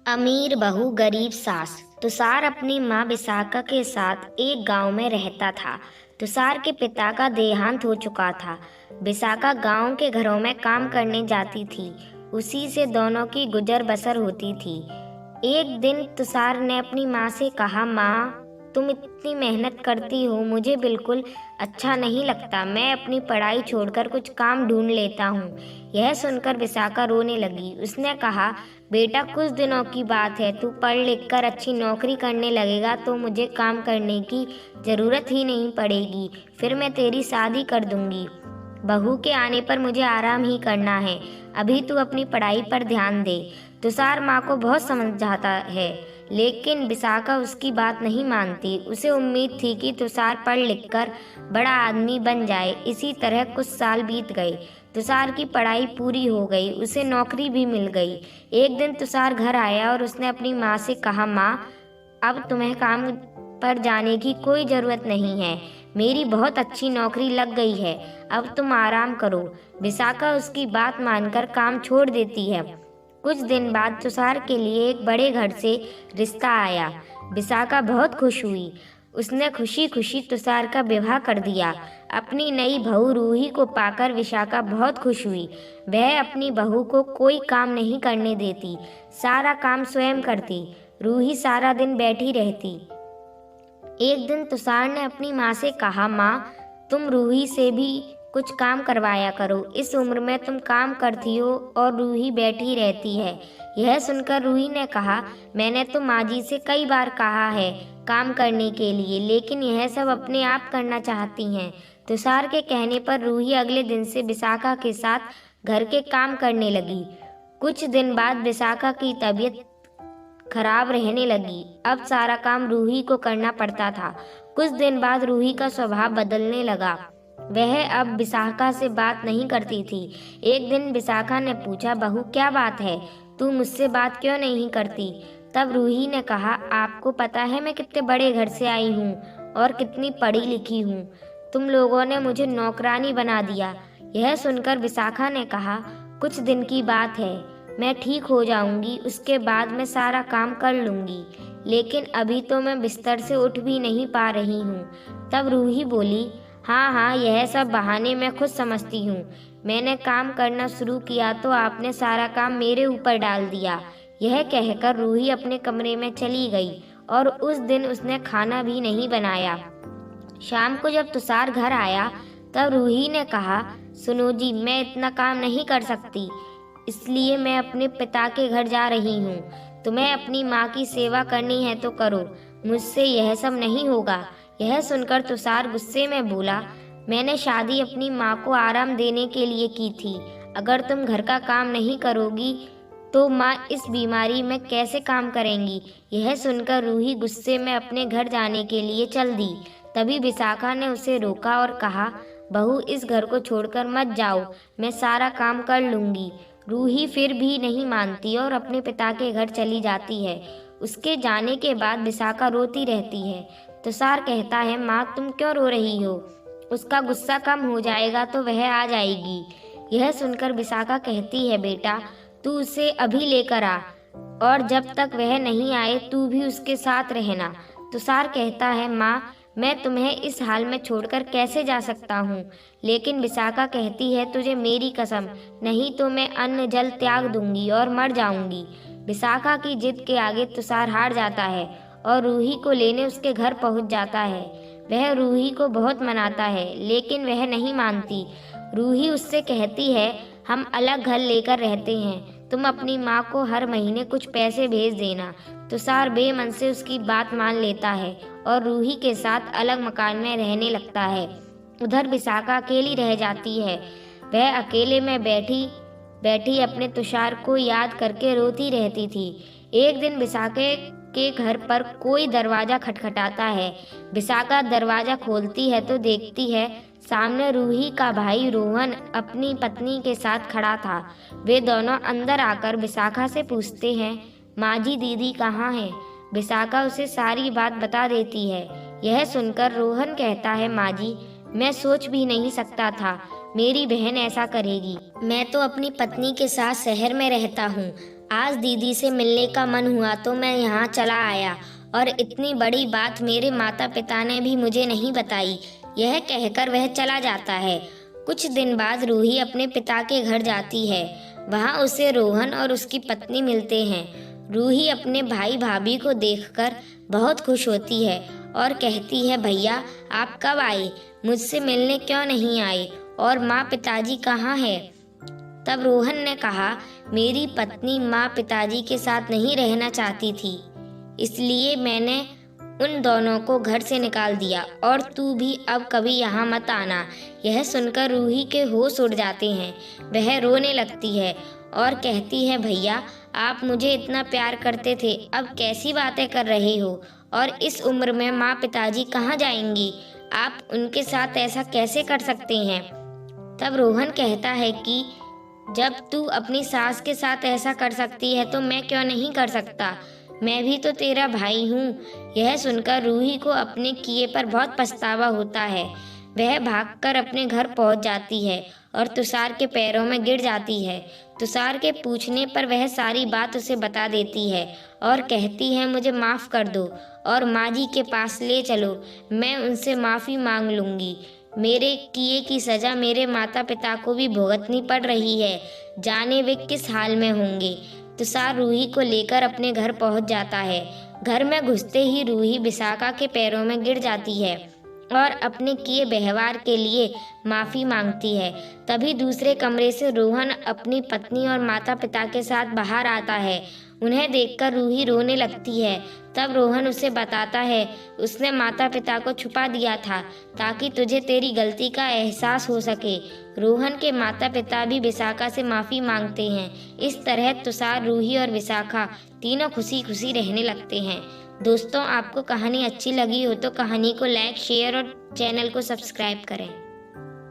अमीर बहू गरीब सास। तुषार अपनी माँ विशाखा के साथ एक गांव में रहता था। तुषार के पिता का देहांत हो चुका था। विशाखा गांव के घरों में काम करने जाती थी। उसी से दोनों की गुजर बसर होती थी। एक दिन तुषार ने अपनी माँ से कहा, माँ तुम इतनी मेहनत करती हो, मुझे बिल्कुल अच्छा नहीं लगता। मैं अपनी पढ़ाई छोड़कर कुछ काम ढूंढ लेता हूँ। यह सुनकर विशाखा रोने लगी। उसने कहा, बेटा कुछ दिनों की बात है, तू पढ़ लिख कर अच्छी नौकरी करने लगेगा तो मुझे काम करने की ज़रूरत ही नहीं पड़ेगी। फिर मैं तेरी शादी कर दूंगी। बहू के आने पर मुझे आराम ही करना है। अभी तू अपनी पढ़ाई पर ध्यान दे। तुषार माँ को बहुत समझाता है, लेकिन विशाखा उसकी बात नहीं मानती। उसे उम्मीद थी कि तुषार पढ़ लिख कर बड़ा आदमी बन जाए। इसी तरह कुछ साल बीत गए। तुषार की पढ़ाई पूरी हो गई, उसे नौकरी भी मिल गई। एक दिन तुषार घर आया और उसने अपनी माँ से कहा, माँ अब तुम्हें काम पर जाने की कोई ज़रूरत नहीं है। मेरी बहुत अच्छी नौकरी लग गई है, अब तुम आराम करो। विशाखा उसकी बात मानकर काम छोड़ देती है। कुछ दिन बाद तुषार के लिए एक बड़े घर से रिश्ता आया। विशाखा बहुत खुश हुई। उसने खुशी खुशी तुषार का विवाह कर दिया। अपनी नई बहू रूही को पाकर विशाखा बहुत खुश हुई। वह अपनी बहू को कोई काम नहीं करने देती, सारा काम स्वयं करती। रूही सारा दिन बैठी रहती। एक दिन तुषार ने अपनी माँ से कहा, माँ तुम रूही से भी कुछ काम करवाया करो। इस उम्र में तुम काम करती हो और रूही बैठी रहती है। यह सुनकर रूही ने कहा, मैंने तो माँ जी से कई बार कहा है काम करने के लिए, लेकिन यह सब अपने आप करना चाहती हैं। तुषार के कहने पर रूही अगले दिन से विशाखा के साथ घर के काम करने लगी। कुछ दिन बाद विशाखा की तबीयत खराब रहने लगी। अब सारा काम रूही को करना पड़ता था। कुछ दिन बाद रूही का स्वभाव बदलने लगा। वह अब विशाखा से बात नहीं करती थी। एक दिन विशाखा ने पूछा, बहू क्या बात है, तू मुझसे बात क्यों नहीं करती? तब रूही ने कहा, आपको पता है मैं कितने बड़े घर से आई हूँ और कितनी पढ़ी लिखी हूँ। तुम लोगों ने मुझे नौकरानी बना दिया। यह सुनकर विशाखा ने कहा, कुछ दिन की बात है, मैं ठीक हो जाऊंगी, उसके बाद मैं सारा काम कर लूंगी, लेकिन अभी तो मैं बिस्तर से उठ भी नहीं पा रही हूँ। तब रूही बोली, हाँ हाँ, यह सब बहाने मैं खुद समझती हूँ। मैंने काम करना शुरू किया तो आपने सारा काम मेरे ऊपर डाल दिया। यह कहकर रूही अपने कमरे में चली गई और उस दिन उसने खाना भी नहीं बनाया। शाम को जब तुषार घर आया तब रूही ने कहा, सुनो जी, मैं इतना काम नहीं कर सकती, इसलिए मैं अपने पिता के घर जा रही हूँ। तुम्हें अपनी माँ की सेवा करनी है तो करो, मुझसे यह सब नहीं होगा। यह सुनकर तुषार गुस्से में बोला, मैंने शादी अपनी माँ को आराम देने के लिए की थी। अगर तुम घर का काम नहीं करोगी तो माँ इस बीमारी में कैसे काम करेंगी? यह सुनकर रूही गुस्से में अपने घर जाने के लिए चल दी। तभी विशाखा ने उसे रोका और कहा, बहू इस घर को छोड़कर मत जाओ, मैं सारा काम कर लूँगी। रूही फिर भी नहीं मानती और अपने पिता के घर चली जाती है। उसके जाने के बाद विशाखा रोती रहती है। तुषार कहता है, माँ तुम क्यों रो रही हो? उसका गुस्सा कम हो जाएगा तो वह आ जाएगी। यह सुनकर विशाखा कहती है, बेटा तू उसे अभी लेकर आ और जब तक वह नहीं आए तू भी उसके साथ रहना। तुषार कहता है, माँ मैं तुम्हें इस हाल में छोड़कर कैसे जा सकता हूँ? लेकिन विशाखा कहती है, तुझे मेरी कसम, नहीं तो मैं अन्न जल त्याग दूंगी और मर जाऊंगी। विशाखा की जिद के आगे तुषार हार जाता है और रूही को लेने उसके घर पहुँच जाता है। वह रूही को बहुत मनाता है, लेकिन वह नहीं मानती। रूही उससे कहती है, हम अलग घर लेकर रहते हैं, तुम अपनी माँ को हर महीने कुछ पैसे भेज देना। तुषार बेमन से उसकी बात मान लेता है और रूही के साथ अलग मकान में रहने लगता है। उधर विशाखा अकेली रह जाती है। वह अकेले में बैठी बैठी अपने तुषार को याद करके रोती रहती थी। एक दिन विशाखा के घर पर कोई दरवाजा खटखटाता है। विशाखा दरवाजा खोलती है तो देखती है सामने रूही का भाई रोहन अपनी पत्नी के साथ खड़ा था। वे दोनों अंदर आकर विशाखा से पूछते हैं, माँ जी दीदी कहाँ हैं? विशाखा उसे सारी बात बता देती है। यह सुनकर रोहन कहता है, माँ जी मैं सोच भी नहीं सकता था मेरी बहन ऐसा करेगी। मैं तो अपनी पत्नी के साथ शहर में रहता हूँ आज दीदी से मिलने का मन हुआ तो मैं यहाँ चला आया, और इतनी बड़ी बात मेरे माता पिता ने भी मुझे नहीं बताई। यह कहकर वह चला जाता है। कुछ दिन बाद रूही अपने पिता के घर जाती है। वहाँ उसे रोहन और उसकी पत्नी मिलते हैं। रूही अपने भाई भाभी को देखकर बहुत खुश होती है और कहती है, भैया आप कब आए? मुझसे मिलने क्यों नहीं आए? और माँ पिताजी कहाँ है? तब रोहन ने कहा, मेरी पत्नी माँ पिताजी के साथ नहीं रहना चाहती थी, इसलिए मैंने उन दोनों को घर से निकाल दिया, और तू भी अब कभी यहाँ मत आना। यह सुनकर रूही के होश उड़ जाते हैं। वह रोने लगती है और कहती है, भैया आप मुझे इतना प्यार करते थे, अब कैसी बातें कर रहे हो? और इस उम्र में माँ पिताजी कहाँ जाएंगी? आप उनके साथ ऐसा कैसे कर सकते हैं? तब रोहन कहता है कि जब तू अपनी सास के साथ ऐसा कर सकती है तो मैं क्यों नहीं कर सकता? मैं भी तो तेरा भाई हूँ। यह सुनकर रूही को अपने किए पर बहुत पछतावा होता है। वह भागकर अपने घर पहुँच जाती है और तुषार के पैरों में गिर जाती है। तुषार के पूछने पर वह सारी बात उसे बता देती है और कहती है, मुझे माफ़ कर दो और माँ जी के पास ले चलो, मैं उनसे माफ़ी मांग लूँगी। मेरे किए की सज़ा मेरे माता पिता को भी भुगतनी पड़ रही है, जाने वे किस हाल में होंगे। तुषार रूही को लेकर अपने घर पहुंच जाता है। घर में घुसते ही रूही विशाखा के पैरों में गिर जाती है और अपने किए व्यवहार के लिए माफ़ी मांगती है। तभी दूसरे कमरे से रोहन अपनी पत्नी और माता पिता के साथ बाहर आता है। उन्हें देखकर रूही रोने लगती है। तब रोहन उसे बताता है, उसने माता पिता को छुपा दिया था ताकि तुझे तेरी गलती का एहसास हो सके। रोहन के माता पिता भी विशाखा से माफ़ी मांगते हैं। इस तरह तुषार, रूही और विशाखा तीनों खुशी खुशी रहने लगते हैं। दोस्तों, आपको कहानी अच्छी लगी हो तो कहानी को लाइक, शेयर और चैनल को सब्सक्राइब करें।